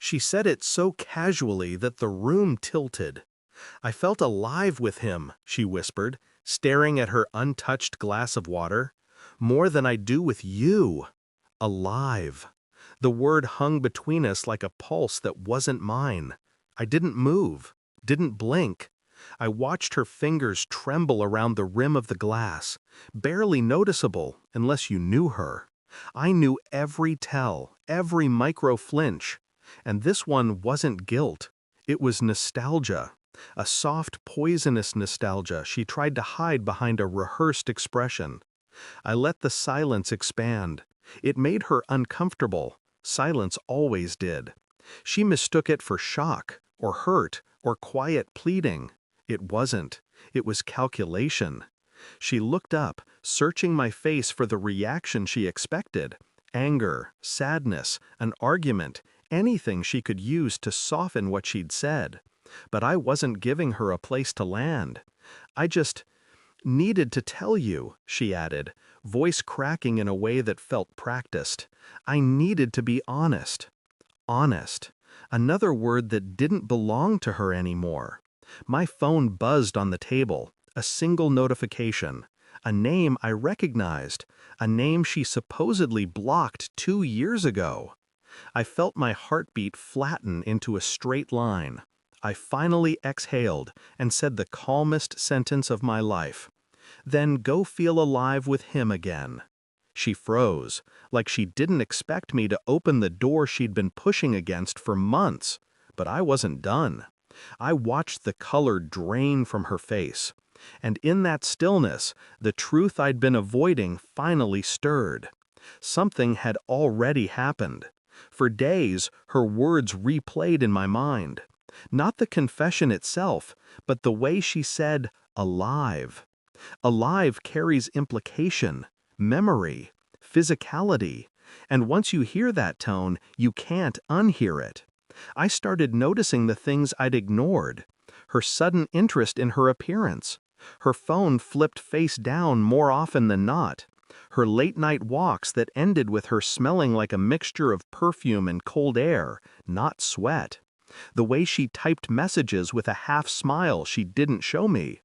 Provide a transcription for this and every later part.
She said it so casually that the room tilted. I felt alive with him, she whispered, staring at her untouched glass of water. More than I do with you. Alive. The word hung between us like a pulse that wasn't mine. I didn't move, didn't blink. I watched her fingers tremble around the rim of the glass, barely noticeable unless you knew her. I knew every tell, every micro flinch. And this one wasn't guilt. It was nostalgia. A soft, poisonous nostalgia she tried to hide behind a rehearsed expression. I let the silence expand. It made her uncomfortable. Silence always did. She mistook it for shock, or hurt, or quiet pleading. It wasn't. It was calculation. She looked up, searching my face for the reaction she expected. Anger, sadness, an argument, anything she could use to soften what she'd said. But I wasn't giving her a place to land. I just needed to tell you, she added, voice cracking in a way that felt practiced. I needed to be honest. Honest. Another word that didn't belong to her anymore. My phone buzzed on the table, a single notification. A name I recognized, a name she supposedly blocked 2 years ago. I felt my heartbeat flatten into a straight line. I finally exhaled and said the calmest sentence of my life. Then go feel alive with him again. She froze, like she didn't expect me to open the door she'd been pushing against for months. But I wasn't done. I watched the color drain from her face. And in that stillness, the truth I'd been avoiding finally stirred. Something had already happened. For days, her words replayed in my mind. Not the confession itself, but the way she said, alive. Alive carries implication, memory, physicality. And once you hear that tone, you can't unhear it. I started noticing the things I'd ignored. Her sudden interest in her appearance. Her phone flipped face down more often than not. Her late-night walks that ended with her smelling like a mixture of perfume and cold air, not sweat. The way she typed messages with a half smile she didn't show me.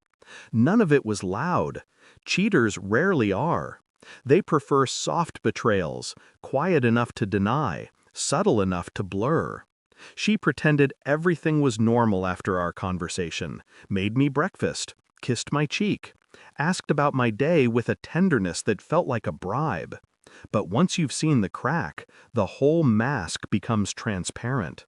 None of it was loud. Cheaters rarely are. They prefer soft betrayals, quiet enough to deny, subtle enough to blur. She pretended everything was normal after our conversation, made me breakfast, kissed my cheek, asked about my day with a tenderness that felt like a bribe. But once you've seen the crack, the whole mask becomes transparent.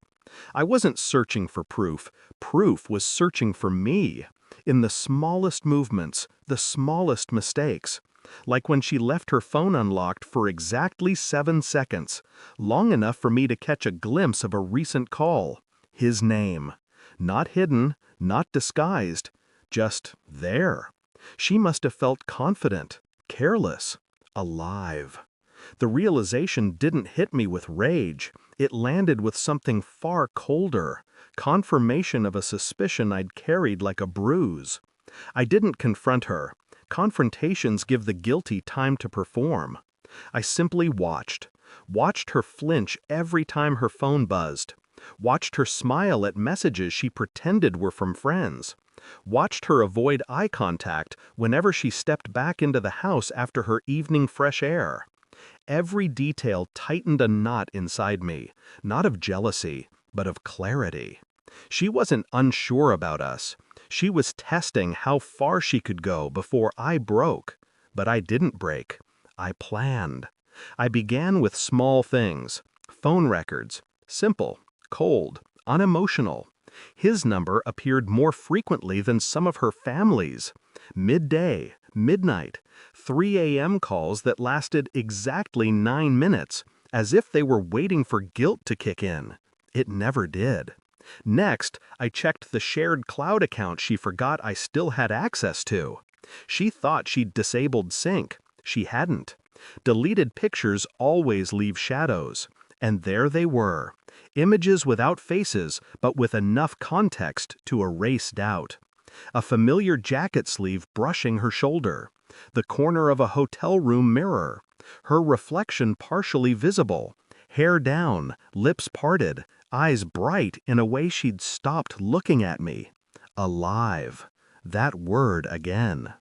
I wasn't searching for proof. Proof was searching for me. In the smallest movements, the smallest mistakes. Like when she left her phone unlocked for exactly 7 seconds, long enough for me to catch a glimpse of a recent call. His name. Not hidden, not disguised, just there. She must have felt confident, careless, alive. The realization didn't hit me with rage. It landed with something far colder, confirmation of a suspicion I'd carried like a bruise. I didn't confront her. Confrontations give the guilty time to perform. I simply watched her flinch every time her phone buzzed, watched her smile at messages she pretended were from friends, watched her avoid eye contact whenever she stepped back into the house after her evening fresh air. Every detail tightened a knot inside me, not of jealousy, but of clarity. She wasn't unsure about us. She was testing how far she could go before I broke. But I didn't break. I planned. I began with small things. Phone records. Simple, cold, unemotional. His number appeared more frequently than some of her family's. Midday, midnight, 3 a.m. calls that lasted exactly 9 minutes, as if they were waiting for guilt to kick in. It never did. Next, I checked the shared cloud account she forgot I still had access to. She thought she'd disabled sync. She hadn't. Deleted pictures always leave shadows. And there they were. Images without faces, but with enough context to erase doubt. A familiar jacket sleeve brushing her shoulder. The corner of a hotel room mirror. Her reflection partially visible. Hair down, lips parted, eyes bright in a way she'd stopped looking at me. Alive. That word again.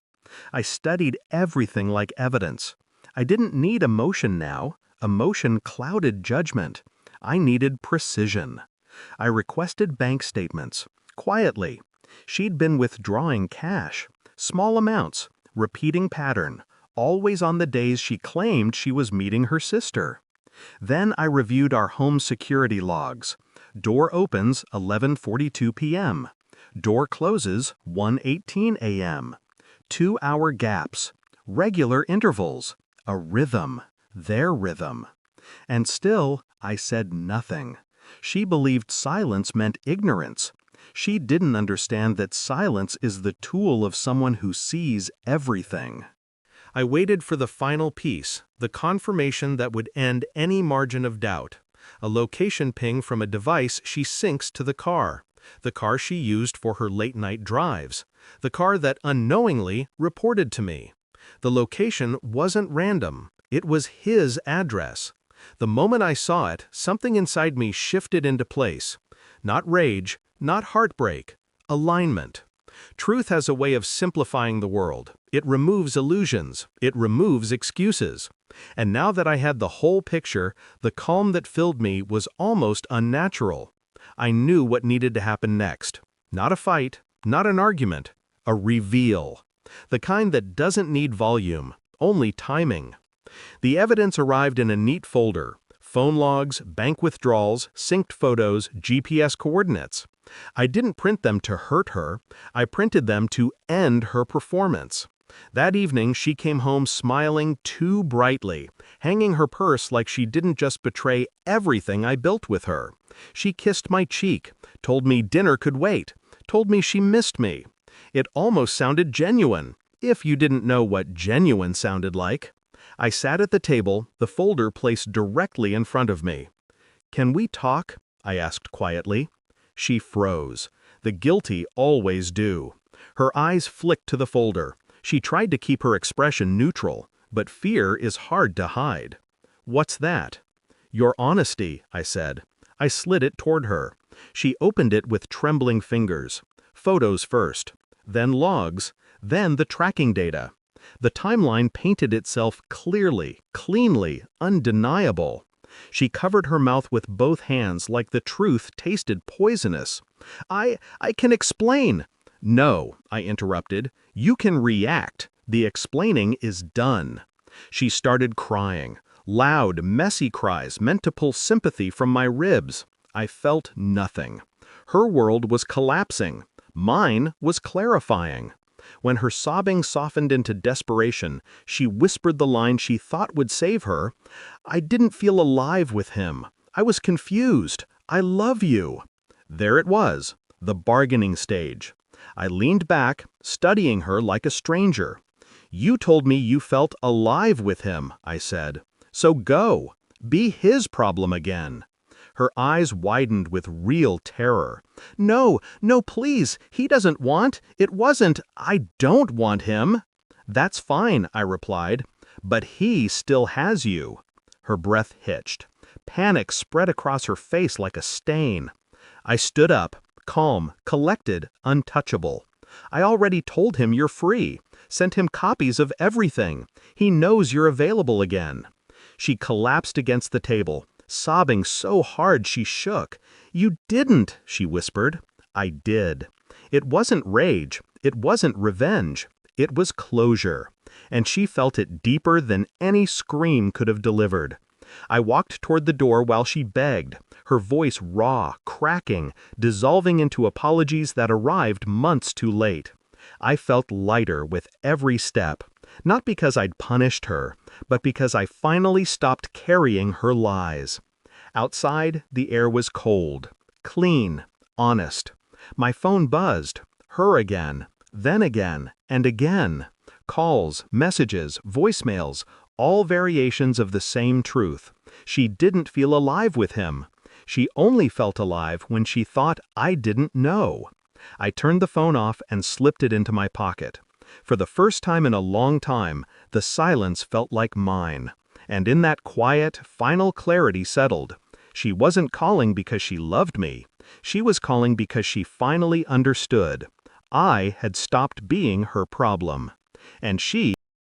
I studied everything like evidence. I didn't need emotion now. Emotion clouded judgment. I needed precision. I requested bank statements. Quietly. She'd been withdrawing cash. Small amounts. Repeating pattern. Always on the days she claimed she was meeting her sister. Then I reviewed our home security logs. Door opens 11:42 p.m. Door closes 1:18 a.m. 2-hour gaps. Regular intervals. A rhythm. Their rhythm. And still, I said nothing. She believed silence meant ignorance. She didn't understand that silence is the tool of someone who sees everything. I waited for the final piece, the confirmation that would end any margin of doubt. A location ping from a device she syncs to the car she used for her late-night drives, the car that unknowingly reported to me. The location wasn't random. It was his address. The moment I saw it, something inside me shifted into place. Not rage, not heartbreak, alignment. Truth has a way of simplifying the world. It removes illusions. It removes excuses. And now that I had the whole picture, the calm that filled me was almost unnatural. I knew what needed to happen next. Not a fight, not an argument, a reveal. The kind that doesn't need volume, only timing. The evidence arrived in a neat folder. Phone logs, bank withdrawals, synced photos, GPS coordinates. I didn't print them to hurt her. I printed them to end her performance. That evening, she came home smiling too brightly, hanging her purse like she didn't just betray everything I built with her. She kissed my cheek, told me dinner could wait, told me she missed me. It almost sounded genuine, if you didn't know what genuine sounded like. I sat at the table, the folder placed directly in front of me. "Can we talk?" I asked quietly. She froze. The guilty always do. Her eyes flicked to the folder. She tried to keep her expression neutral, but fear is hard to hide. "What's that?" "Your honesty," I said. I slid it toward her. She opened it with trembling fingers. Photos first, then logs, then the tracking data. The timeline painted itself clearly, cleanly, undeniable. She covered her mouth with both hands like the truth tasted poisonous. I can explain." "No," I interrupted. "You can react. The explaining is done." She started crying. Loud, messy cries meant to pull sympathy from my ribs. I felt nothing. Her world was collapsing. Mine was clarifying. When her sobbing softened into desperation, she whispered the line she thought would save her. "I didn't feel alive with him. I was confused. I love you." There it was, the bargaining stage. I leaned back, studying her like a stranger. "You told me you felt alive with him," I said. "So go. Be his problem again." Her eyes widened with real terror. "No, please. He doesn't want. It wasn't. I don't want him." "That's fine," I replied. "But he still has you." Her breath hitched. Panic spread across her face like a stain. I stood up, calm, collected, untouchable. "I already told him you're free. Sent him copies of everything. He knows you're available again." She collapsed against the table, sobbing so hard she shook. "You didn't," she whispered. "I did." It wasn't rage. It wasn't revenge. It was closure. And she felt it deeper than any scream could have delivered. I walked toward the door while she begged, her voice raw, cracking, dissolving into apologies that arrived months too late. I felt lighter with every step, not because I'd punished her, but because I finally stopped carrying her lies. Outside, the air was cold, clean, honest. My phone buzzed, her again, then again, and again. Calls, messages, voicemails, all variations of the same truth. She didn't feel alive with him. She only felt alive when she thought I didn't know. I turned the phone off and slipped it into my pocket. For the first time in a long time, the silence felt like mine. And in that quiet, final clarity settled. She wasn't calling because she loved me. She was calling because she finally understood. I had stopped being her problem. And she